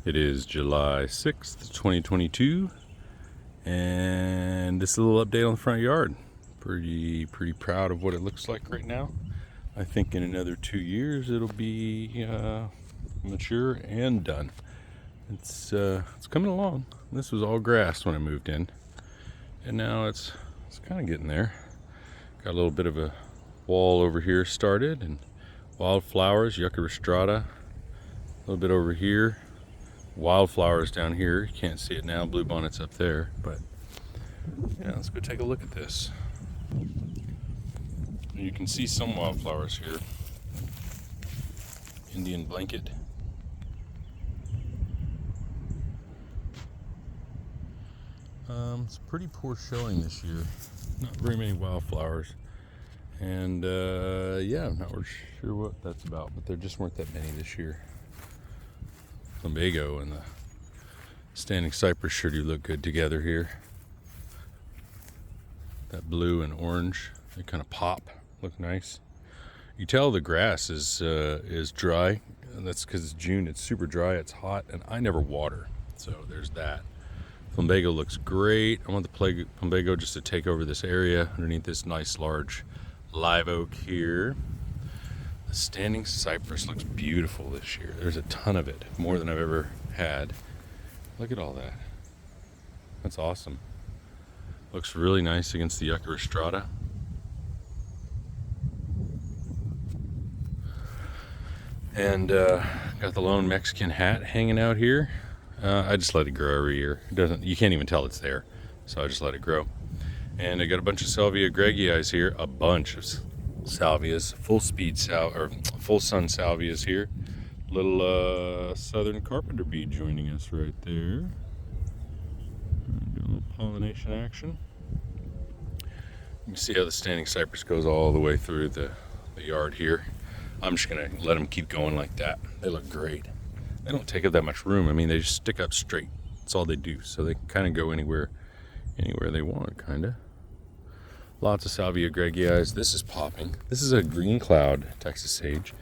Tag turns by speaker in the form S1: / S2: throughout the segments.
S1: It is July 6th, 2022, and this is a little update on the front yard. Pretty proud of what it looks like right now. I think in another 2 years it'll be mature and done. It's coming along. This was all grass when I moved in, and now it's kind of getting there. Got a little bit of a wall over here started, and wildflowers, Yucca rostrata, a little bit over here. Wildflowers down here. You can't see it now. Bluebonnet's up there, but yeah, let's go take a look at this. You can see some wildflowers here. Indian blanket. It's pretty poor showing this year. Not very many wildflowers, and yeah, I'm not sure what that's about, but there just weren't that many this year. Plumbago and the standing cypress sure do look good together here. That blue and orange, they kind of pop, look nice. You tell the grass is dry, and that's because it's June. It's super dry, it's hot, and I never water, so there's that. Plumbago looks great. I want the plumbago just to take over this area underneath this nice large live oak here. The standing cypress looks beautiful this year. There's a ton of it, more than I've ever had. Look at all that. That's awesome. Looks really nice against the Yucca rostrata. And got the lone Mexican hat hanging out here. I just let it grow every year. You can't even tell it's there, so I just let it grow. And I got a bunch of Salvia greggii here, a bunch of salvias, full sun salvias here. Little southern carpenter bee joining us right there. Doing a little pollination action. You can see how the standing cypress goes all the way through the yard here. I'm just gonna let them keep going like that. They look great. They don't take up that much room. I mean, they just stick up straight. That's all they do. So they kind of go anywhere they want, kind of. Lots of Salvia greggii. This is popping. This is a green cloud Texas sage.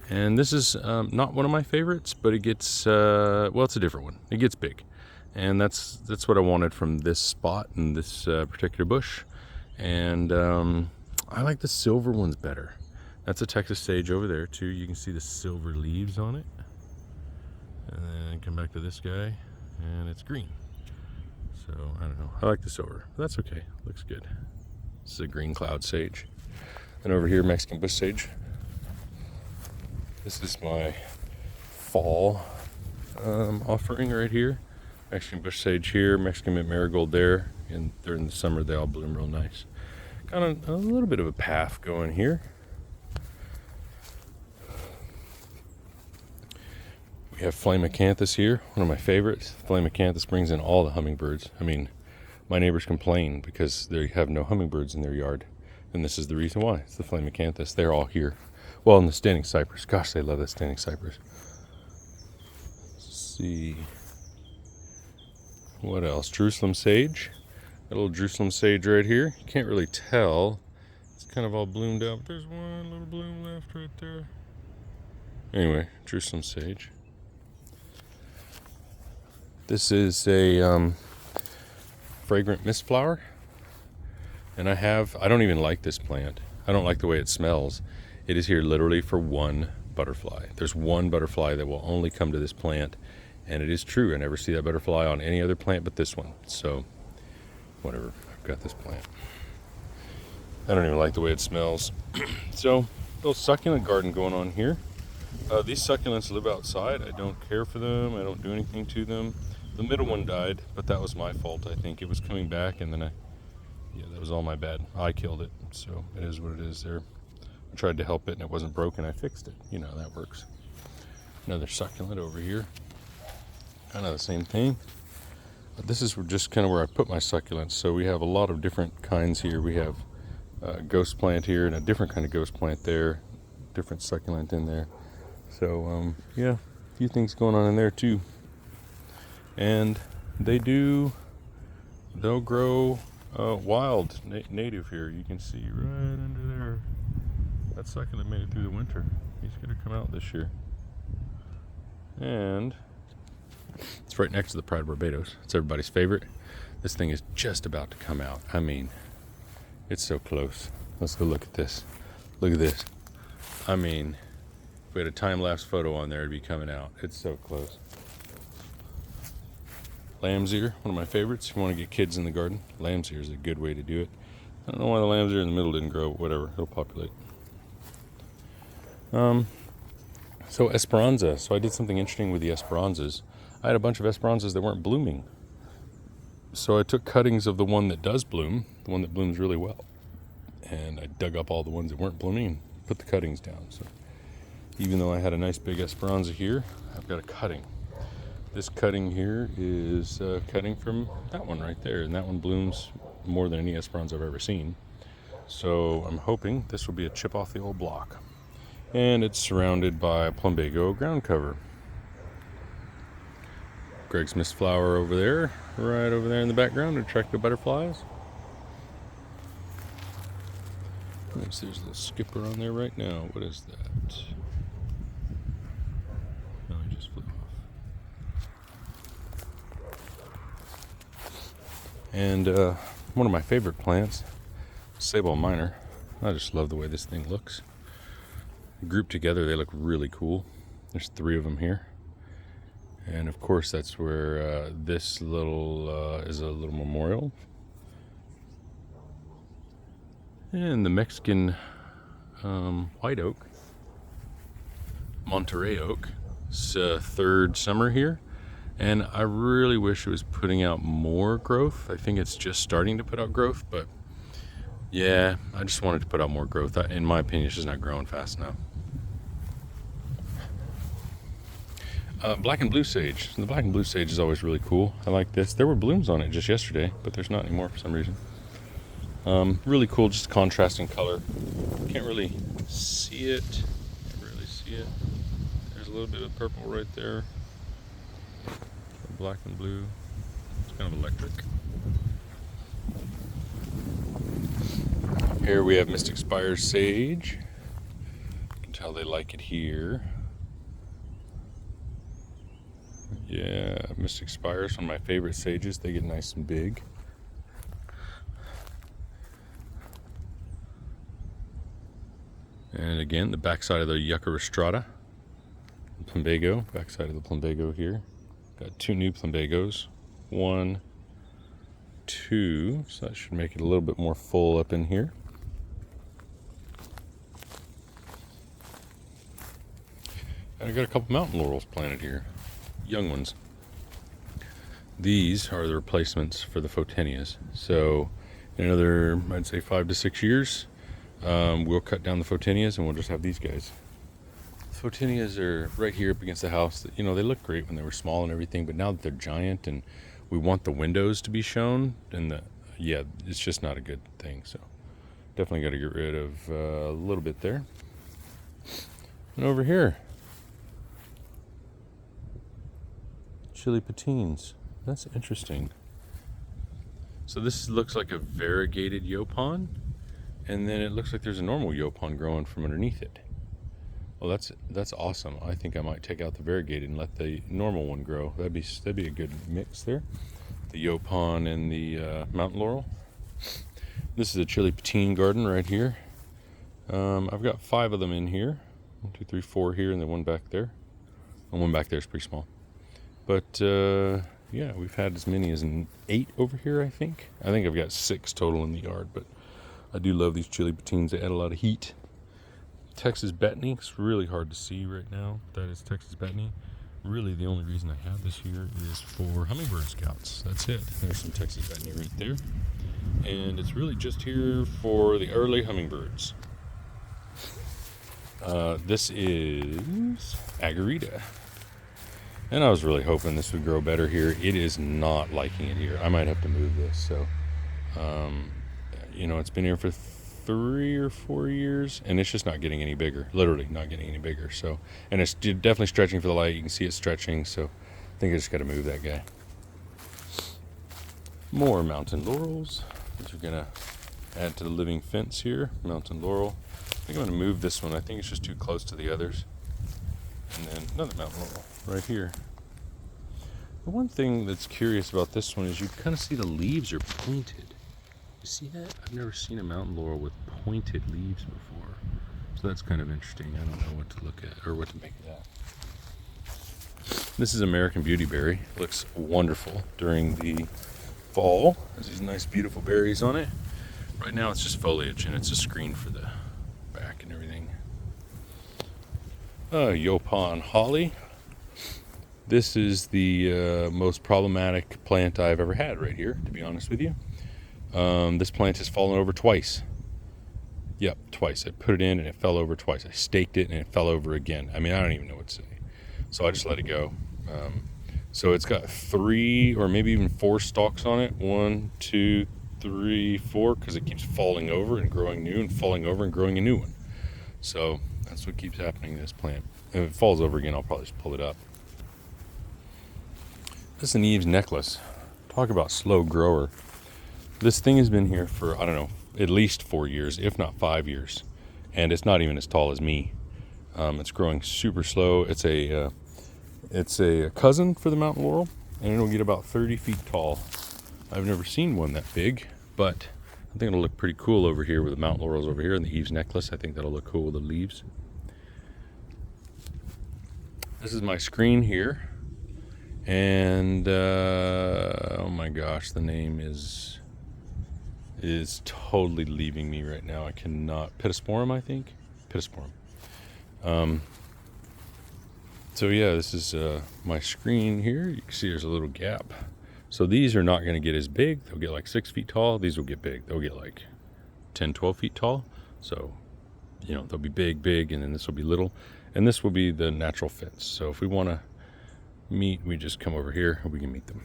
S1: And this is not one of my favorites, but it gets, well, it's a different one. It gets big. And that's what I wanted from this spot and this particular bush. And I like the silver ones better. That's a Texas sage over there, too. You can see the silver leaves on it. And then come back to this guy, and it's green. So, I don't know. I like the silver, but that's okay. Looks good. This is a green cloud sage. And over here, Mexican bush sage. This is my fall offering right here. Mexican bush sage here, Mexican mint marigold there. And during the summer, they all bloom real nice. Got a little bit of a path going here. We have flame acanthus here, one of my favorites. Flame acanthus brings in all the hummingbirds. I mean, my neighbors complain because they have no hummingbirds in their yard, and this is the reason why. It's the flame acanthus. They're all here. Well, and the standing cypress. Gosh, they love that standing cypress. Let's see. What else? Jerusalem sage. Got a little Jerusalem sage right here. You can't really tell. It's kind of all bloomed out, but there's one little bloom left right there. Anyway, Jerusalem sage. This is a fragrant mist flower, and I don't even like this plant. I don't like the way it smells. It is here literally for one butterfly. There's one butterfly that will only come to this plant, and it is true. I never see that butterfly on any other plant but this one. So, whatever. I've got this plant. I don't even like the way it smells. So, little succulent garden going on here. These succulents live outside. I don't care for them. I don't do anything to them. The middle one died, but that was my fault, I think. It was coming back, and then that was all my bad. I killed it, so it is what it is there. I tried to help it, and it wasn't broken. I fixed it. You know, that works. Another succulent over here. Kind of the same thing. But this is just kind of where I put my succulents. So we have a lot of different kinds here. We have a ghost plant here and a different kind of ghost plant there. Different succulent in there. So, yeah, a few things going on in there, too. And they'll grow wild, native here. You can see right under there. That succulent made it through the winter. He's going to come out this year. And It's right next to the Pride of Barbados. It's everybody's favorite. This thing is just about to come out. I mean, it's so close. Let's go look at this. Look at this. I mean, if we had a time-lapse photo on there, it'd be coming out. It's so close. Lamb's ear, one of my favorites. If you want to get kids in the garden, lamb's ear is a good way to do it. I don't know why the lamb's ear in the middle didn't grow, but whatever, it'll populate. So Esperanza. So I did something interesting with the Esperanzas. I had a bunch of Esperanzas that weren't blooming. So I took cuttings of the one that does bloom, the one that blooms really well, and I dug up all the ones that weren't blooming and put the cuttings down. So even though I had a nice big Esperanza here, I've got a cutting. This cutting here is cutting from that one right there, and that one blooms more than any Esperanza I've ever seen. So I'm hoping this will be a chip off the old block. And it's surrounded by plumbago ground cover. Greg's mist flower over there, right over there in the background, to attract the butterflies. There's a little skipper on there right now. What is that? No, he just flew off. And one of my favorite plants, Sabal minor. I just love the way this thing looks. Grouped together, they look really cool. There's 3 of them here. And of course, that's where this little is a little memorial. And the Mexican white oak, Monterey oak, it's 3rd summer here. And I really wish it was putting out more growth. I think it's just starting to put out growth, but yeah, I just wanted to put out more growth. In my opinion, it's just not growing fast enough. Black and blue sage. The black and blue sage is always really cool. I like this. There were blooms on it just yesterday, but there's not anymore for some reason. Really cool, just contrasting color. Can't really see it. There's a little bit of purple right there. Black and blue. It's kind of electric. Here we have Mystic Spires sage. You can tell they like it here. Yeah, Mystic Spires, one of my favorite sages. They get nice and big. And again, the backside of the Yucca rostrata. Plumbago, backside of the plumbago here. Got 2 new plumbagos. 1, 2, so that should make it a little bit more full up in here. And I got a couple mountain laurels planted here. Young ones. These are the replacements for the Photinias. So in another, I'd say 5 to 6 years, we'll cut down the Photinias and we'll just have these guys. Photinias are right here up against the house. You know, they look great when they were small and everything, but now that they're giant and we want the windows to be shown, and yeah, it's just not a good thing. So definitely got to get rid of a little bit there. And over here, chili patines. That's interesting. So this looks like a variegated yaupon, and then it looks like there's a normal yaupon growing from underneath it. Well, that's awesome. I think I might take out the variegated and let the normal one grow. That'd be a good mix there. The yaupon and the mountain laurel. This is a chili patine garden right here. I've got 5 of them in here. 1, 2, 3, 4 here, and then 1 back there. And 1 back there is pretty small. But yeah, we've had as many as 8 over here, I think. I think I've got 6 total in the yard, but I do love these chili patines. They add a lot of heat. Texas Betony. It's really hard to see right now. That is Texas Betony. Really, the only reason I have this here is for hummingbird scouts. That's it. There's some Texas Betony right there. And it's really just here for the early hummingbirds. This is Agarita. And I was really hoping this would grow better here. It is not liking it here. I might have to move this. So, you know, it's been here for 3 or 4 years, and it's just not getting any bigger. Literally not getting any bigger. So, and it's definitely stretching for the light. You can see it stretching. So, I think I just got to move that guy. More mountain laurels, which are gonna add to the living fence here. Mountain laurel. I think I'm gonna move this one. I think it's just too close to the others. And then another mountain laurel right here. The one thing that's curious about this one is you kind of see the leaves are pointed. You see that? I've never seen a mountain laurel with pointed leaves before. So that's kind of interesting. I don't know what to look at or what to make of that. This is American Beautyberry. It looks wonderful during the fall. There's these nice beautiful berries on it. Right now it's just foliage and it's a screen for the back and everything. Yaupon holly. This is the most problematic plant I've ever had right here, to be honest with you. This plant has fallen over twice. Yep, twice. I put it in and it fell over twice. I staked it and it fell over again. I mean, I don't even know what to say. So I just let it go. So it's got 3 or maybe even 4 stalks on it. 1, 2, 3, 4, because it keeps falling over and growing new and falling over and growing a new one. So that's what keeps happening to this plant. If it falls over again, I'll probably just pull it up. This is an Eve's necklace. Talk about slow grower. This thing has been here for, I don't know, at least 4 years, if not 5 years. And it's not even as tall as me. It's growing super slow. It's a cousin for the mountain laurel, and it'll get about 30 feet tall. I've never seen one that big, but I think it'll look pretty cool over here with the mountain laurels over here and the Eve's necklace. I think that'll look cool with the leaves. This is my screen here, and oh my gosh, the name is totally leaving me right now. I cannot. Pittosporum, I think. Pittosporum. So yeah, this is my screen here. You can see there's a little gap. So these are not going to get as big. They'll get like 6 feet tall. These will get big. They'll get like 10, 12 feet tall. So, you know, they'll be big, and then this will be little. And this will be the natural fence. So if we want to meet, we just come over here and we can meet them.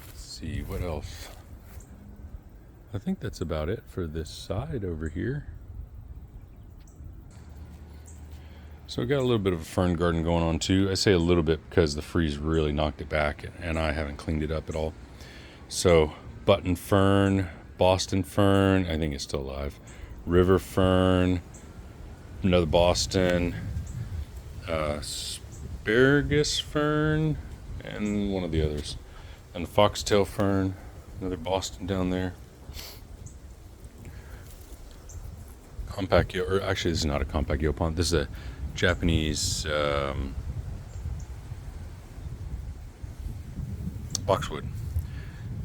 S1: Let's see, what else? I think that's about it for this side over here. So we got a little bit of a fern garden going on too. I say a little bit because the freeze really knocked it back and I haven't cleaned it up at all. So button fern, Boston fern, I think it's still alive. River fern, another Boston, asparagus fern, and one of the others. And the foxtail fern, another Boston down there. Compact, or actually this is not a compact yaupon. This is a Japanese boxwood,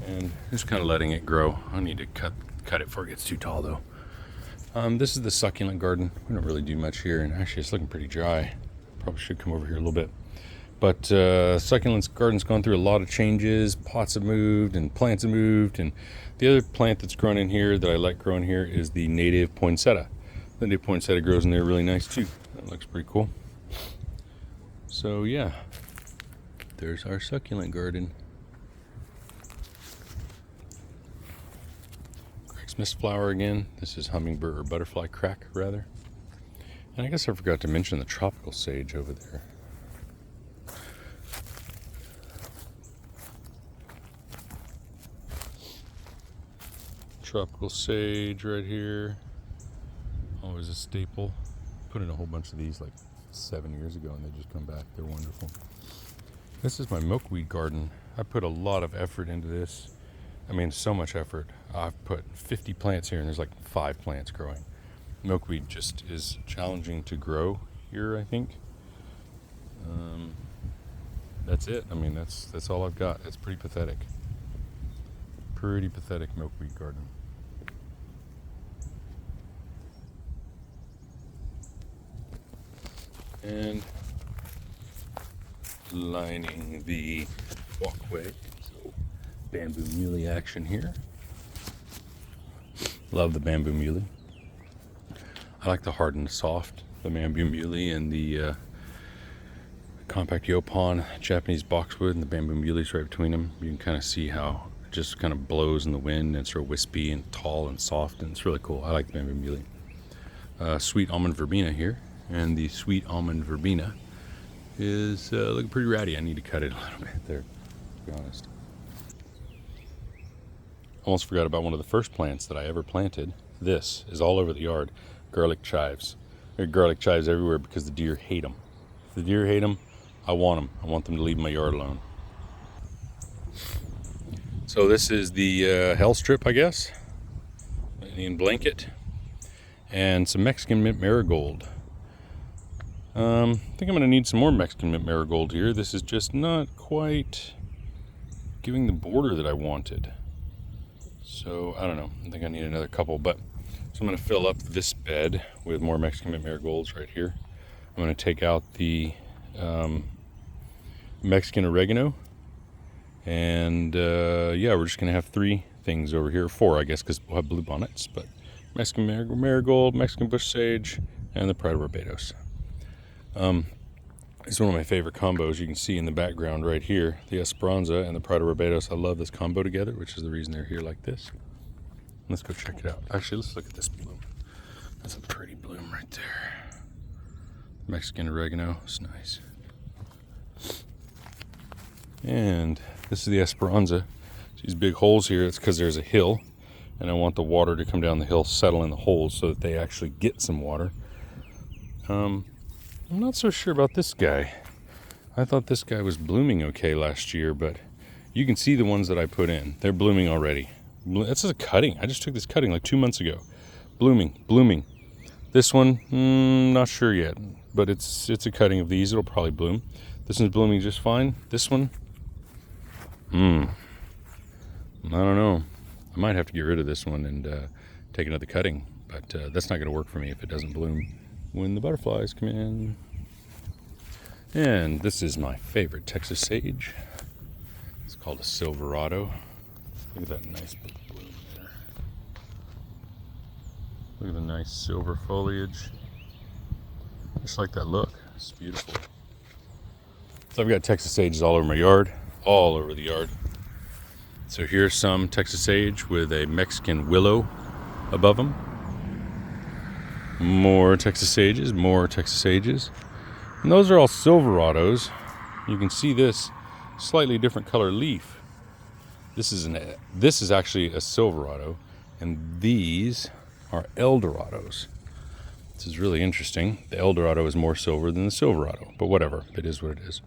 S1: and just kind of letting it grow. I need to cut it before it gets too tall though. This is the succulent garden. We don't really do much here, and actually it's looking pretty dry. Probably should come over here a little bit. But succulents garden's gone through a lot of changes. Pots have moved and plants have moved, and the other plant that's grown in here that I like growing here is the native poinsettia. The native poinsettia grows in there really nice too. That looks pretty cool. So yeah, there's our succulent garden. Craig's mist flower again. This is hummingbird or butterfly crack rather. And I guess I forgot to mention the tropical sage over there. Tropical sage right here. Always a staple. Put in a whole bunch of these like 7 years ago and they just come back. They're wonderful. This is my milkweed garden. I put a lot of effort into this. I mean, so much effort. I've put 50 plants here and there's like 5 plants growing. Milkweed just is challenging to grow here, I think. That's it. I mean, that's all I've got. It's pretty pathetic. Pretty pathetic milkweed garden. And lining the walkway. So bamboo muley action here. Love the bamboo muley. I like the hard and soft, the bamboo muley and the compact yaupon, Japanese boxwood, and the bamboo muley's right between them. You can kind of see how it just kind of blows in the wind and it's sort of wispy and tall and soft, and it's really cool. I like the bamboo muley. Sweet almond verbena here. And the sweet almond verbena is looking pretty ratty. I need to cut it a little bit there, to be honest. Almost forgot about one of the first plants that I ever planted. This is all over the yard. Garlic chives. There are garlic chives everywhere because the deer hate them. the deer hate them, I want them. I want them to leave my yard alone. So this is the hell strip, I guess. Indian blanket. And some Mexican mint marigold. I think I'm going to need some more Mexican mint marigold here. This is just not quite giving the border that I wanted. So, I don't know. I think I need another couple. But so I'm going to fill up this bed with more Mexican mint marigolds right here. I'm going to take out the Mexican oregano. And, yeah, we're just going to have 3 things over here. 4, I guess, because we'll have blue bonnets. But Mexican marigold, Mexican bush sage, and the Pride of Barbados. It's one of my favorite combos. You can see in the background right here, the Esperanza and the Pride of Barbados. I love this combo together, which is the reason they're here like this. Let's go check it out. Actually, let's look at this bloom. That's a pretty bloom right there. Mexican oregano, it's nice. And this is the Esperanza. These big holes here, it's because there's a hill, and I want the water to come down the hill, settle in the holes so that they actually get some water. I'm not so sure about this guy. I thought this guy was blooming okay last year, but you can see the ones that I put in. They're blooming already. This is a cutting. I just took this cutting like 2 months ago. Blooming. This one, not sure yet, but it's a cutting of these. It'll probably bloom. This one's blooming just fine. This one, I don't know. I might have to get rid of this one and take another cutting, but that's not going to work for me if it doesn't bloom when the butterflies come in. And this is my favorite Texas sage. It's called a Silverado. Look at that nice big bloom there. Look at the nice silver foliage. Just like that look. It's beautiful. So I've got Texas sages all over my yard, all over the yard. So here's some Texas sage with a Mexican willow above them. More Texas sages. And those are all Silverados. You can see this slightly different color leaf. This is actually a Silverado, and these are Eldorados. This is really interesting. The Eldorado is more silver than the Silverado, but whatever. It is what it is.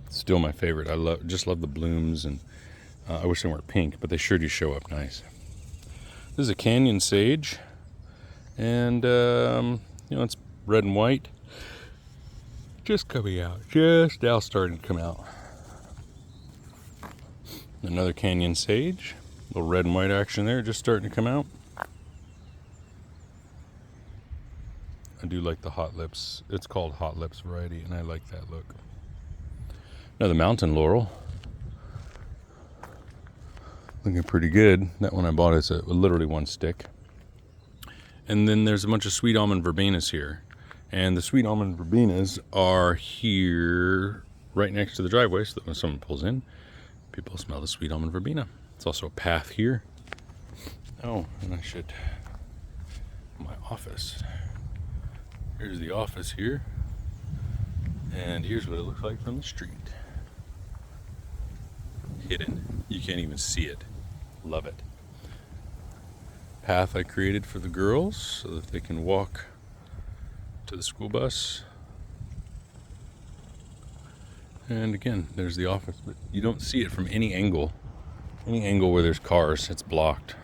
S1: It's still my favorite. I just love the blooms, and I wish they weren't pink, but they sure do show up nice. This is a canyon sage, and it's red and white. Just coming out. Just now starting to come out. Another canyon sage. A little red and white action there, just starting to come out. I do like the Hot Lips. It's called Hot Lips variety, and I like that look. Another mountain laurel. Looking pretty good. That one I bought is literally 1 stick. And then there's a bunch of sweet almond verbenas here. And the sweet almond verbenas are here right next to the driveway, so that when someone pulls in, people smell the sweet almond verbena. It's also a path here. Oh, and I should... my office. Here's the office here. And here's what it looks like from the street. Hidden. You can't even see it. Love it. Path I created for the girls so that they can walk to the school bus. And again, there's the office, but you don't see it from any angle. Any angle where there's cars, it's blocked.